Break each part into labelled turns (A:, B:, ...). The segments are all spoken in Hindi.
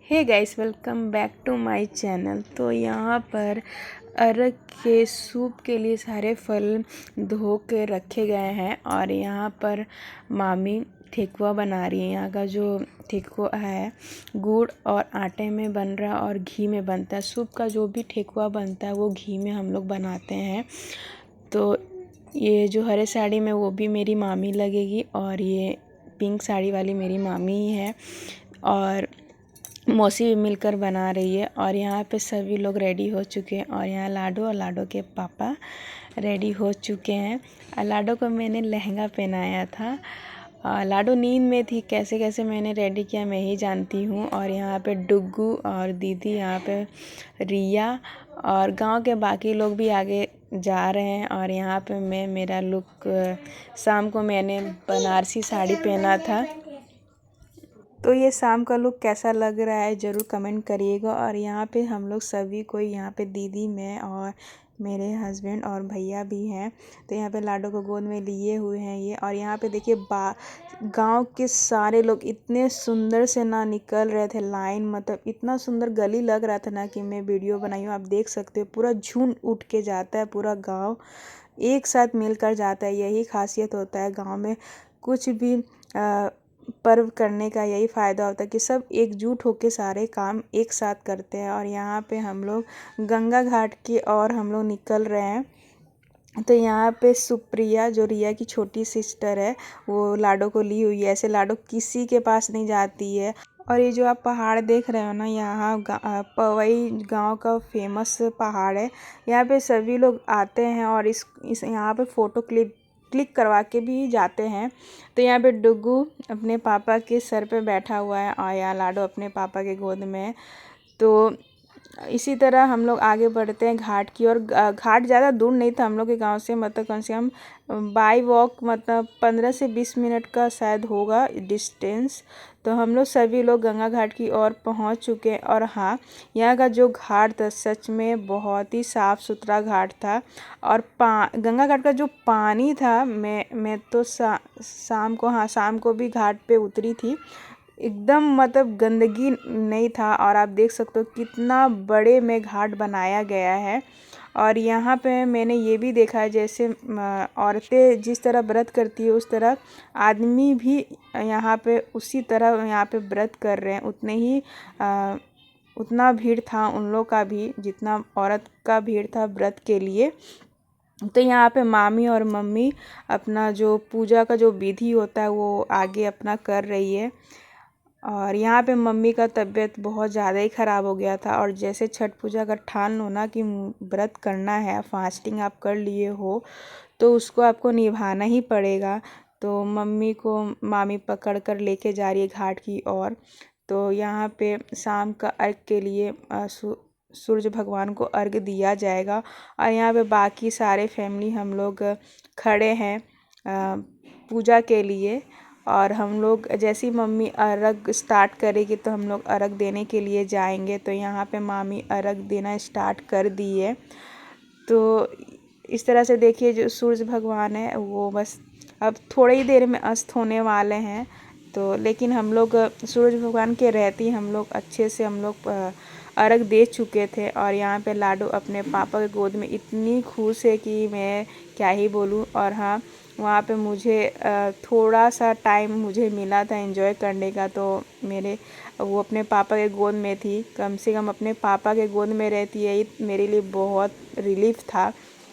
A: Hey guys, welcome back to my channel. तो यहाँ पर अरग के सूप के लिए सारे फल धो के रखे गए हैं और यहाँ पर मामी ठेकुआ बना रही है। यहाँ का जो ठेकुआ है गुड़ और आटे में बन रहा है और घी में बनता है। सूप का जो भी ठेकुआ बनता है वो घी में हम लोग बनाते हैं। तो ये जो हरे साड़ी में वो भी मेरी मामी लगेगी और ये पिंक साड़ी वाली मेरी मामी ही है और मौसी भी मिलकर बना रही है। और यहाँ पे सभी लोग रेडी हो चुके हैं और यहाँ लाडो और लाडो के पापा रेडी हो चुके हैं। लाडो को मैंने लहंगा पहनाया था। लाडो नींद में थी, कैसे कैसे मैंने रेडी किया मैं ही जानती हूँ। और यहाँ पे डुग्गू और दीदी, यहाँ पे रिया और गांव के बाकी लोग भी आगे जा रहे हैं। और यहाँ पे मैं मेरा लुक शाम को मैंने बनारसी साड़ी पहना था। तो ये शाम का लुक कैसा लग रहा है ज़रूर कमेंट करिएगा। और यहाँ पे हम लोग सभी कोई, यहाँ पे दीदी, मैं और मेरे हस्बैंड और भैया भी हैं। तो यहाँ पे लाडो को गोद में लिए हुए हैं ये। और यहाँ पे देखिए गांव के सारे लोग इतने सुंदर से ना निकल रहे थे लाइन, मतलब इतना सुंदर गली लग रहा था ना कि मैं वीडियो बनाई हूँ। आप देख सकते हो पूरा झुंड उठ के जाता है, पूरा गाँव एक साथ मिलकर जाता है। यही खासियत होता है गाँव में, कुछ भी पर्व करने का यही फ़ायदा होता है कि सब एकजुट होकर सारे काम एक साथ करते हैं। और यहाँ पे हम लोग गंगा घाट की ओर हम लोग निकल रहे हैं। तो यहाँ पे सुप्रिया जो रिया की छोटी सिस्टर है वो लाडो को ली हुई है। ऐसे लाडो किसी के पास नहीं जाती है। और ये जो आप पहाड़ देख रहे हो ना, यहाँ पवई गांव का फेमस पहाड़ है। यहाँ पे सभी लोग आते हैं और इस यहाँ पे फ़ोटो क्लिक करवा के भी जाते हैं। तो यहाँ पे डुग्गू अपने पापा के सर पे बैठा हुआ है और यहाँ लाडो अपने पापा के गोद में। तो इसी तरह हम लोग आगे बढ़ते हैं घाट की ओर। घाट ज़्यादा दूर नहीं था हम लोग के गांव से, मतलब कम से कम बाई वॉक मतलब 15 से 20 मिनट का शायद होगा डिस्टेंस। तो हम लोग सभी लोग गंगा घाट की ओर पहुंच चुके हैं। और हाँ, यहाँ का जो घाट था सच में बहुत ही साफ़ सुथरा घाट था। और गंगा घाट का जो पानी था, मैं तो शाम को भी घाट पे उतरी थी, एकदम मतलब गंदगी नहीं था। और आप देख सकते हो कितना बड़े में घाट बनाया गया है। और यहाँ पे मैंने ये भी देखा है जैसे औरतें जिस तरह व्रत करती है उस तरह आदमी भी यहाँ पे उसी तरह यहाँ पे व्रत कर रहे हैं। उतना भीड़ था उन लोग का भी जितना औरत का भीड़ था व्रत के लिए। तो यहाँ पे मामी और मम्मी अपना जो पूजा का जो विधि होता है वो आगे अपना कर रही है। और यहाँ पे मम्मी का तबीयत बहुत ज़्यादा ही ख़राब हो गया था। और जैसे छठ पूजा अगर ठान लो ना कि व्रत करना है, फास्टिंग आप कर लिए हो तो उसको आपको निभाना ही पड़ेगा। तो मम्मी को मामी पकड़ कर लेके जा रही है घाट की ओर। तो यहाँ पे शाम का अर्घ के लिए सूरज भगवान को अर्घ दिया जाएगा। और यहाँ पे बाकी सारे फैमिली हम लोग खड़े हैं पूजा के लिए। और हम लोग जैसी मम्मी अर्घ स्टार्ट करेगी तो हम लोग अर्घ देने के लिए जाएंगे। तो यहाँ पे मामी अर्घ देना स्टार्ट कर दी है। तो इस तरह से देखिए जो सूरज भगवान है वो बस अब थोड़ी ही देर में अस्त होने वाले हैं। तो लेकिन हम लोग सूरज भगवान के रहते ही हम लोग अच्छे से हम लोग अर्घ दे चुके थे। और यहाँ पे लाडो अपने पापा के गोद में इतनी खुश है कि मैं क्या ही बोलूँ। और हाँ, वहाँ पे मुझे थोड़ा सा टाइम मुझे मिला था एंजॉय करने का। तो वो अपने पापा के गोद में थी, कम से कम अपने पापा के गोद में रहती है, ये मेरे लिए बहुत रिलीफ था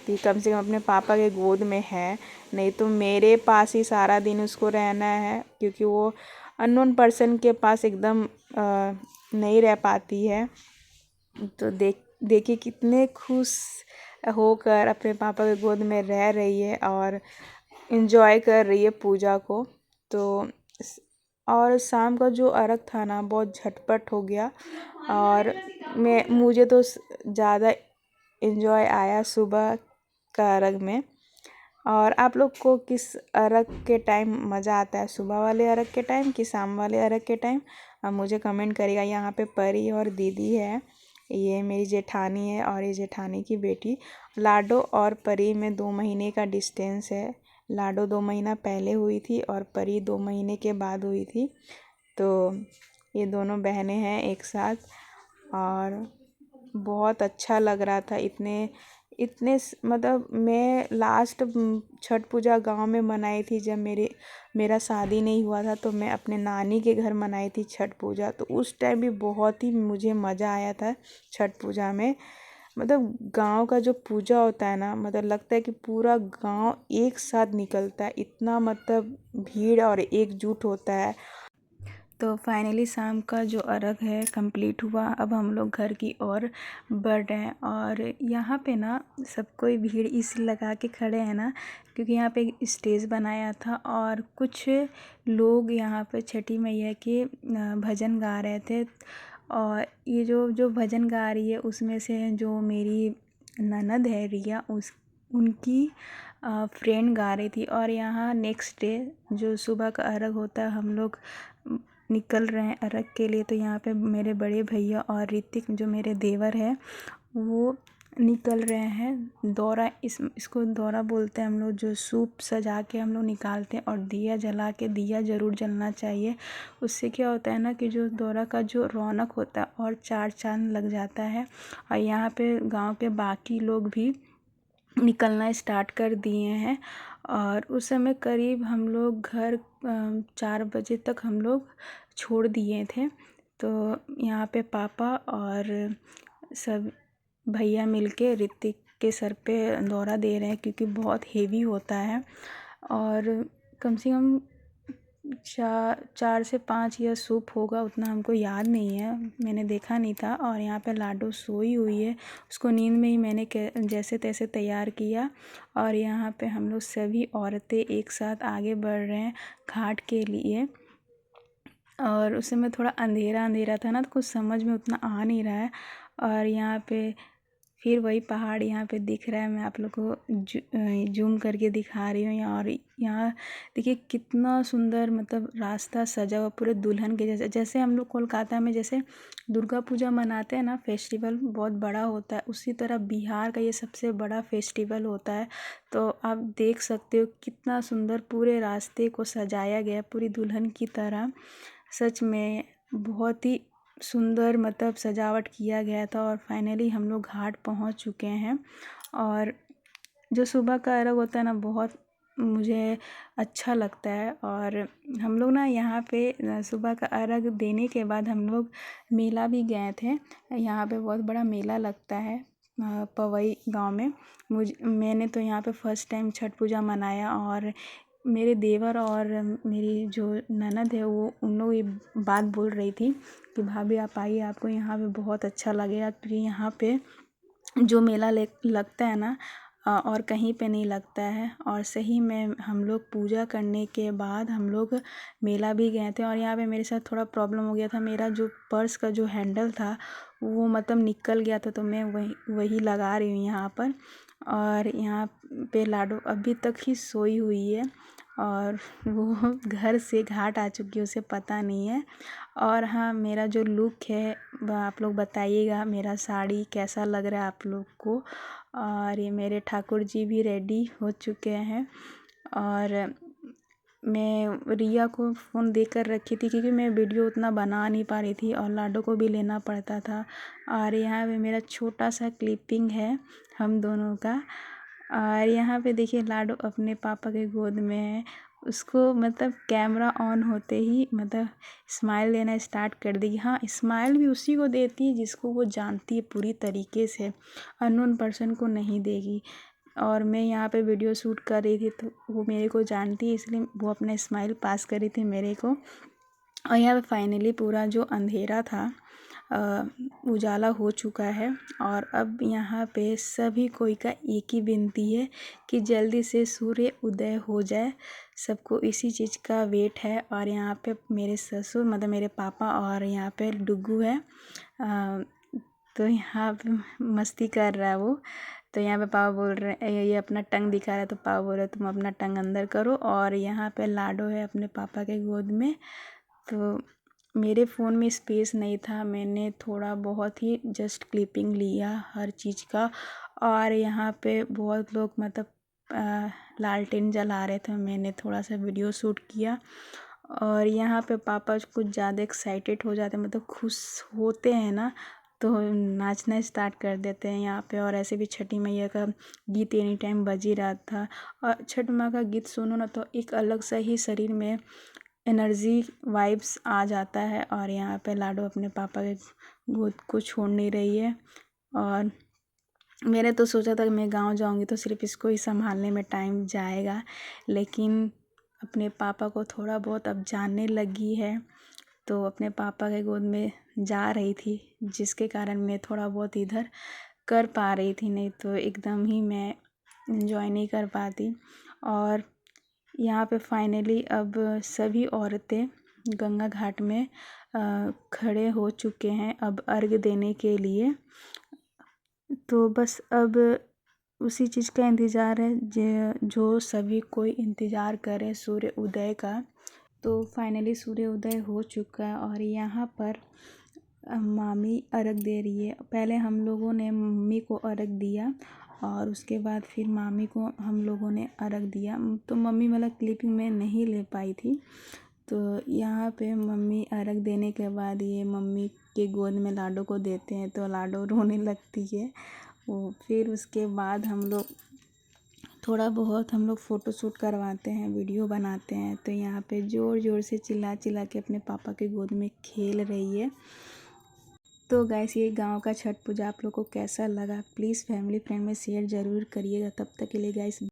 A: कि कम से कम अपने पापा के गोद में है। नहीं तो मेरे पास ही सारा दिन उसको रहना है, क्योंकि वो अननोन पर्सन के पास एकदम नहीं रह पाती है। तो देखिए कितने खुश होकर अपने पापा के गोद में रह रही है और इन्जॉय कर रही है पूजा को। तो और शाम का जो अर्घ था ना बहुत झटपट हो गया। और मुझे तो ज़्यादा इन्जॉय आया सुबह का अर्घ में। और आप लोग को किस अर्घ के टाइम मज़ा आता है, सुबह वाले अर्घ के टाइम कि शाम वाले अर्घ के टाइम? आप मुझे कमेंट करिएगा। यहाँ पे परी और दीदी है, ये मेरी जेठानी है और ये जेठानी की बेटी। लाडो और परी में 2 महीने का डिस्टेंस है। लाडो 2 महीना पहले हुई थी और परी 2 महीने के बाद हुई थी। तो ये दोनों बहनें हैं एक साथ, और बहुत अच्छा लग रहा था। इतने इतने मतलब मैं लास्ट छठ पूजा गांव में मनाई थी जब मेरा शादी नहीं हुआ था, तो मैं अपने नानी के घर मनाई थी छठ पूजा। तो उस टाइम भी बहुत ही मुझे मज़ा आया था छठ पूजा में। मतलब गांव का जो पूजा होता है ना, मतलब लगता है कि पूरा गांव एक साथ निकलता है, इतना मतलब भीड़ और एकजुट होता है। तो फाइनली शाम का जो अर्घ है कंप्लीट हुआ। अब हम लोग घर की ओर बढ़ रहे हैं, और यहाँ पे ना सब कोई भीड़ इसलिए लगा के खड़े हैं ना, क्योंकि यहाँ पे एक स्टेज बनाया था और कुछ लोग यहाँ पे छठी मैया के भजन गा रहे थे। और ये जो जो भजन गा रही है उसमें से जो मेरी ननद है रिया, उस उनकी फ्रेंड गा रही थी। और यहाँ नेक्स्ट डे जो सुबह का अर्घ होता है, हम लोग निकल रहे हैं अर्घ के लिए। तो यहाँ पे मेरे बड़े भैया और ऋतिक जो मेरे देवर है वो निकल रहे हैं। दौरा इसको दौरा बोलते हैं हम लोग, जो सूप सजा के हम लोग निकालते हैं और दिया जला के, दिया ज़रूर जलना चाहिए। उससे क्या होता है ना कि जो दौरा का जो रौनक होता है और चार चांद लग जाता है। और यहाँ पे गांव के बाकी लोग भी निकलना स्टार्ट कर दिए हैं। और उस समय करीब हम लोग घर 4 बजे तक हम लोग छोड़ दिए थे। तो यहाँ पे पापा और सब भैया मिलके ऋतिक के सर पे दौरा दे रहे हैं, क्योंकि बहुत हेवी होता है। और कम से कम 4 से 5 या सूप होगा, उतना हमको याद नहीं है, मैंने देखा नहीं था। और यहाँ पे लाडो सोई हुई है, उसको नींद में ही मैंने जैसे तैसे तैयार किया। और यहाँ पे हम लोग सभी औरतें एक साथ आगे बढ़ रहे हैं घाट के लिए। और उस समय थोड़ा अंधेरा अंधेरा था ना, तो कुछ समझ में उतना आ नहीं रहा है। और यहाँ पे फिर वही पहाड़ यहाँ पे दिख रहा है, मैं आप लोग को जूम करके दिखा रही हूँ। और यहाँ देखिए कितना सुंदर मतलब रास्ता सजा हुआ पूरे दुल्हन के जैसे। जैसे हम लोग कोलकाता में जैसे दुर्गा पूजा मनाते हैं ना, फेस्टिवल बहुत बड़ा होता है, उसी तरह बिहार का ये सबसे बड़ा फेस्टिवल होता है। तो आप देख सकते हो कितना सुंदर पूरे रास्ते को सजाया गया पूरी दुल्हन की तरह। सच में बहुत ही सुंदर मतलब सजावट किया गया था। और फाइनली हम लोग घाट पहुंच चुके हैं। और जो सुबह का अर्घ होता है ना, बहुत मुझे अच्छा लगता है। और हम लोग ना यहाँ पे सुबह का अर्घ देने के बाद हम लोग मेला भी गए थे। यहाँ पे बहुत बड़ा मेला लगता है पवई गांव में। मैंने तो यहाँ पे फर्स्ट टाइम छठ पूजा मनाया। और मेरे देवर और मेरी जो ननद है वो उन लोग ये बात बोल रही थी कि भाभी आप आइए, आपको यहाँ पे बहुत अच्छा लगेगा, क्योंकि यहाँ पे जो मेला लगता है ना और कहीं पे नहीं लगता है। और सही में हम लोग पूजा करने के बाद हम लोग मेला भी गए थे। और यहाँ पे मेरे साथ थोड़ा प्रॉब्लम हो गया था, मेरा जो पर्स का जो हैंडल था वो मतलब निकल गया था, तो मैं वही लगा रही हूँ यहाँ पर। और यहाँ पे लाडो अभी तक ही सोई हुई है, और वो घर से घाट आ चुकी है, उसे पता नहीं है। और हाँ, मेरा जो लुक है वह आप लोग बताइएगा, मेरा साड़ी कैसा लग रहा है आप लोग को। और ये मेरे ठाकुर जी भी रेडी हो चुके हैं। और मैं रिया को फ़ोन देकर रखी थी, क्योंकि मैं वीडियो उतना बना नहीं पा रही थी और लाडो को भी लेना पड़ता था। और यहाँ पे मेरा छोटा सा क्लिपिंग है हम दोनों का। और यहाँ पे देखिए लाडो अपने पापा के गोद में है। उसको मतलब कैमरा ऑन होते ही मतलब स्माइल देना स्टार्ट कर देगी। हाँ, स्माइल भी उसी को देती है जिसको वो जानती है पूरी तरीके से, अननोन पर्सन को नहीं देगी। और मैं यहाँ पे वीडियो शूट कर रही थी, तो वो मेरे को जानती है, इसलिए वो अपना स्माइल पास कर रही थी मेरे को। और यहाँ पे फाइनली पूरा जो अंधेरा था उजाला हो चुका है। और अब यहाँ पे सभी कोई का एक ही विनती है कि जल्दी से सूर्य उदय हो जाए। सबको इसी चीज़ का वेट है। और यहाँ पे मेरे ससुर मतलब मेरे पापा और यहाँ पे डुग्गू है, तो यहाँ पे मस्ती कर रहा है वो। तो यहाँ पे पापा बोल रहे हैं, ये अपना टंग दिखा रहा है, तो पापा बोल रहे तुम अपना टंग अंदर करो। और यहाँ पे लाडो है अपने पापा के गोद में। तो मेरे फ़ोन में स्पेस नहीं था, मैंने थोड़ा बहुत ही जस्ट क्लिपिंग लिया हर चीज़ का। और यहाँ पे बहुत लोग मतलब लालटेन जला रहे थे, मैंने थोड़ा सा वीडियो शूट किया। और यहाँ पे पापा कुछ ज़्यादा एक्साइटेड हो जाते हैं, मतलब खुश होते हैं ना, तो नाचना स्टार्ट कर देते हैं यहाँ पे। और ऐसे भी छठी मैया का गीत एनी टाइम बज ही रहा था। और छठ माँ का गीत सुनो ना तो एक अलग सा ही शरीर में एनर्जी वाइब्स आ जाता है। और यहाँ पे लाडो अपने पापा के गोद को छोड़ नहीं रही है। और मैंने तो सोचा था कि मैं गांव जाऊंगी तो सिर्फ इसको ही संभालने में टाइम जाएगा, लेकिन अपने पापा को थोड़ा बहुत अब जानने लगी है, तो अपने पापा के गोद में जा रही थी, जिसके कारण मैं थोड़ा बहुत इधर कर पा रही थी, नहीं तो एकदम ही मैं एंजॉय नहीं कर पाती। और यहाँ पे फाइनली अब सभी औरतें गंगा घाट में खड़े हो चुके हैं अब अर्घ देने के लिए। तो बस अब उसी चीज़ का इंतज़ार है जो सभी कोई इंतज़ार करे, सूर्य उदय का। तो फाइनली सूर्य उदय हो चुका है और यहाँ पर मामी अर्घ दे रही है। पहले हम लोगों ने मम्मी को अर्घ दिया और उसके बाद फिर मामी को हम लोगों ने अर्घ दिया। तो मम्मी वाला क्लिपिंग मैं नहीं ले पाई थी। तो यहाँ पे मम्मी अर्घ देने के बाद ये मम्मी के गोद में लाडो को देते हैं तो लाडो रोने लगती है। वो फिर उसके बाद हम लोग थोड़ा बहुत हम लोग फ़ोटोशूट करवाते हैं, वीडियो बनाते हैं। तो यहाँ पे ज़ोर ज़ोर से चिल्ला चिल्ला के अपने पापा के गोद में खेल रही है। तो गाइस ये गांव का छठ पूजा आप लोग को कैसा लगा प्लीज़ फैमिली फ्रेंड में शेयर ज़रूर करिएगा। तब तक के लिए गाइस